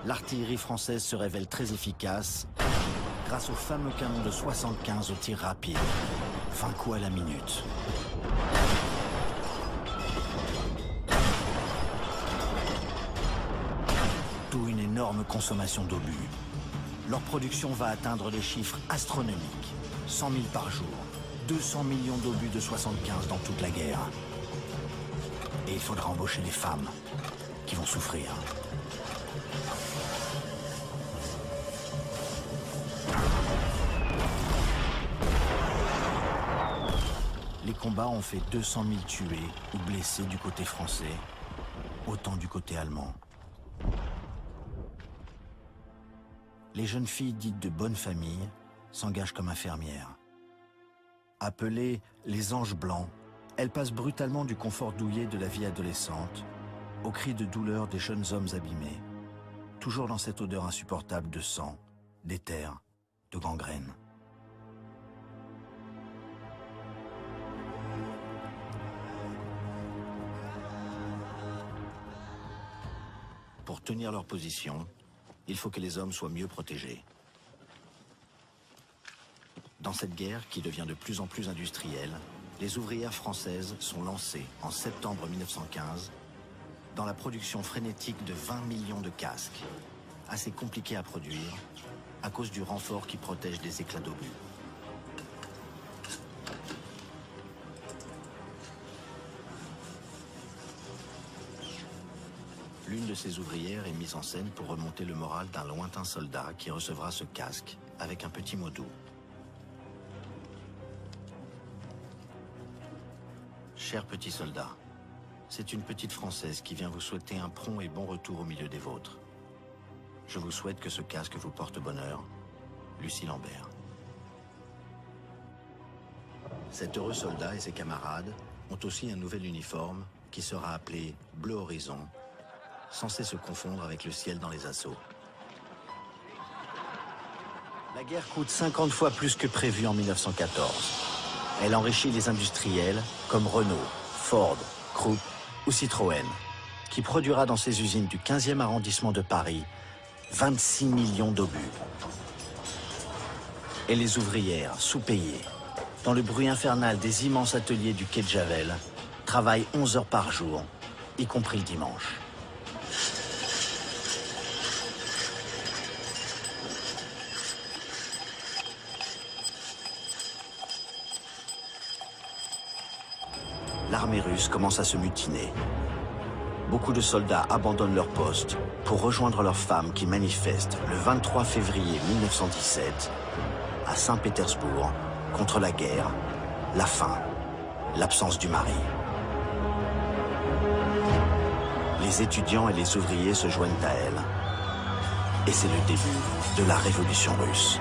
l'artillerie française se révèle très efficace grâce au fameux canon de 75 au tir rapide. 20 coups à la minute. D'où une énorme consommation d'obus. Leur production va atteindre des chiffres astronomiques. 100 000 par jour. 200 millions d'obus de 75 dans toute la guerre. Et il faudra embaucher les femmes qui vont souffrir. Les combats ont fait 200 000 tués ou blessés du côté français, autant du côté allemand. Les jeunes filles dites de bonne famille s'engagent comme infirmières. Appelées les anges blancs, elles passent brutalement du confort douillet de la vie adolescente aux cris de douleur des jeunes hommes abîmés, toujours dans cette odeur insupportable de sang, d'éther, de gangrène. Pour tenir leur position, il faut que les hommes soient mieux protégés. Dans cette guerre qui devient de plus en plus industrielle, les ouvrières françaises sont lancées en septembre 1915 dans la production frénétique de 20 millions de casques, assez compliqués à produire à cause du renfort qui protège des éclats d'obus. L'une de ces ouvrières est mise en scène pour remonter le moral d'un lointain soldat qui recevra ce casque avec un petit mot doux. Cher petit soldat, c'est une petite Française qui vient vous souhaiter un prompt et bon retour au milieu des vôtres. Je vous souhaite que ce casque vous porte bonheur. Lucie Lambert. Cet heureux soldat et ses camarades ont aussi un nouvel uniforme qui sera appelé Bleu Horizon, censé se confondre avec le ciel dans les assauts. La guerre coûte 50 fois plus que prévu en 1914. Elle enrichit les industriels comme Renault, Ford, Krupp ou Citroën, qui produira dans ses usines du 15e arrondissement de Paris 26 millions d'obus. Et les ouvrières, sous-payées, dans le bruit infernal des immenses ateliers du quai de Javel, travaillent 11 heures par jour, y compris le dimanche. L'armée russe commence à se mutiner. Beaucoup de soldats abandonnent leur poste pour rejoindre leurs femmes qui manifestent le 23 février 1917 à Saint-Pétersbourg contre la guerre, la faim, l'absence du mari. Les étudiants et les ouvriers se joignent à elles. Et c'est le début de la révolution russe.